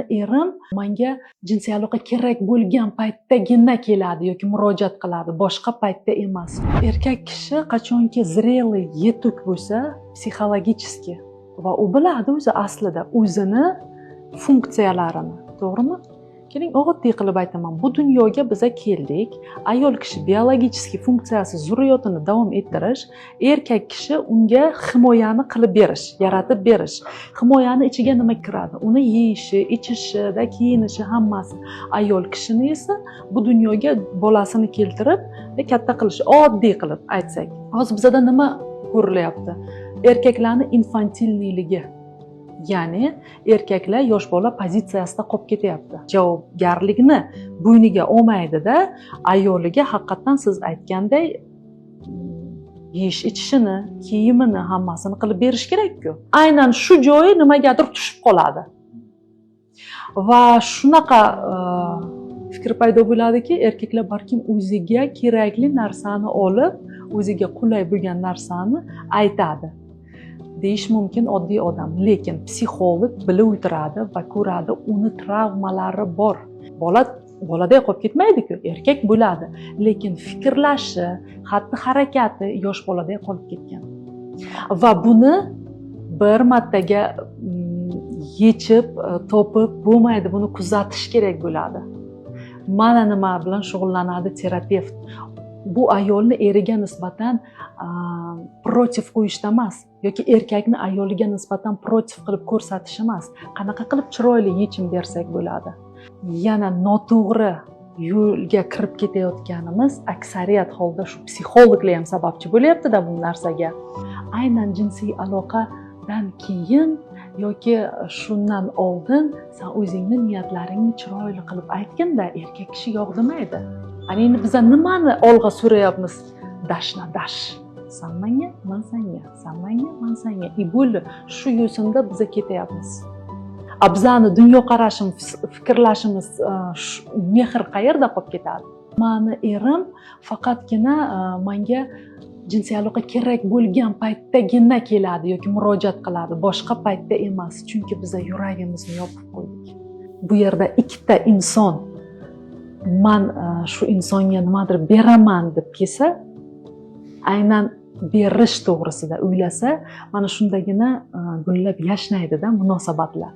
mani erim menga jinsiy aloqa kerak bo'lgan paytdagina keladi yoki murojaat qiladi, boshqa paytda emas. Erkak kishi qachonki zrelый, yetuk bo'lsa, psixologicheski va u biladi o'zi aslida o'zini funksiyalarini, to'g'rimi? Keling, oddiy qilib aytaman. Bu dunyoga biza keldik. Ayol kishi biologicheski funksiyasi zurriyotini davom ettirish, erkak kishi unga himoyani qilib berish, yaratib berish. Himoyani ichiga nima kiradi? Uni yeyishi, ichishi, kiyinishi hammasi. Ayol kishini esa bu dunyoga bolasini keltirib va katta qilish, oddiy qilib aytsak. Hozir bizada nima ko'rilyapti? Erkaklarning infantilniligi. Ya'ni erkaklar yosh bola pozitsiyasida qolib ketyapti. Javobgarlikni bo'yniga olmaydi-da, ayoliga haqiqatan siz aytganday yeyish ichishini, kiyimini hammasini qilib berish kerak-ku. Aynan shu joyi nimagadir tushib qoladi. Va shunaqa fikr paydo bo'ladiki, erkaklar balkim o'ziga kerakli narsani olib, o'ziga qulay bo'lgan narsani aytadi. Deyish mumkin oddiy odam, lekin psixolog bilib o'tiradi va ko'radi, uni travmalari bor. Boladay qolib ketmaydi-ku, erkak bo'ladi, lekin fikrlashi, xatti-harakati yosh boladay qolib ketgan. Va buni bir martaga yechib, topib bo'lmaydi, buni kuzatish kerak bo'ladi. Mana nima bilan shug'ullanadi terapevt. Bu ayolni eriga nisbatan protiv qo'yishda emas, yoki erkakni ayoliga nisbatan protiv qilib ko'rsatish emas. Qanaqa qilib chiroyli yechim bersak bo'ladi. Yana noto'g'ri yo'lga kirib ketayotganimiz aksariyat holda shu psixologlar ham sababchi bo'lyapti-da bu narsaga. Aynan jinsiy aloqadan keyin yoki shundan oldin sen o'zingni niyatlaringni chiroyli qilib aytganda erkak kishi yoqdirmaydi. Endi biz nimani olg'a surayapmiz? Dashna dash. Sen menga, men senga, sen menga, men senga. Bo'ldi, shu yo'sinda biz ketyapmiz. Bizani dunyoqarashimiz, fikrlashimiz, mehr qayerda qolib ketadi? Mani erim faqatgina menga jinsiy aloqa kerak bo'lgan paytdagina keladi yoki murojaat qiladi, boshqa paytda emas. Chunki biz yuragimizni yopib qo'ydik. Bu yerda ikkita inson man shu insonga nimadir beraman deb kelsa, aynan berish to'g'risida o'ylasa, mana shundagina gullab yashnaydi-da munosabatlar.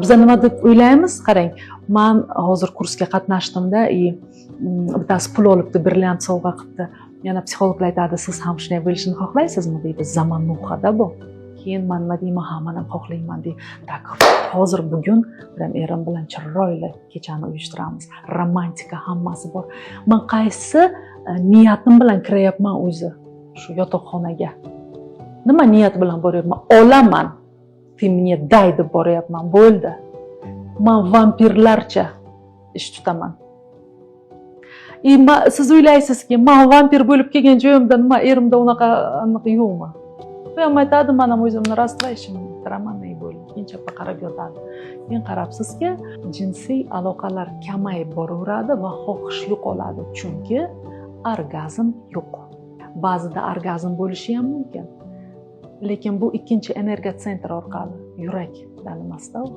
Biz nima deb o'ylaymiz? Qarang, men hozir kursga qatnashdimda, bittasi pul olibdi, brilliant sovg'a qilibdi. Yana psixologlar aytadi, siz ham shunday bo'lishini xohlaysizmi deydi. Zamon nuhada bu. Keyin men nima deyman? Ha, men ham xohlayman deydi. Tak, hozir bugun bilan erim bilan chiroyli kechani uyushtiramiz. Romantika hammasi bor. Men qaysi niyatim bilan kiryapman o'zi shu yotoqxonaga? Nima niyat bilan boryapman? Olaman. Ты мне дай deb boryapman, bo'ldi. Men vampirlarcha ish tutaman. Siz o'ylaysizki, men vampir bo'lib kelgan joyimda nima erimda unaqa yo'qmi? Men aytadi, men ham o'zimni rastlayishim turaman, bo'ldi. Keyin chapga qarab yotadi. Keyin qarabsizki, jinsiy aloqalar kamayib boraveradi va xohish yo'qoladi, chunki orgazm yo'q. Ba'zida orgazm bo'lishi ham mumkin. Lekin bu ikkinchi energiya sentri orqali, yurak emasda u.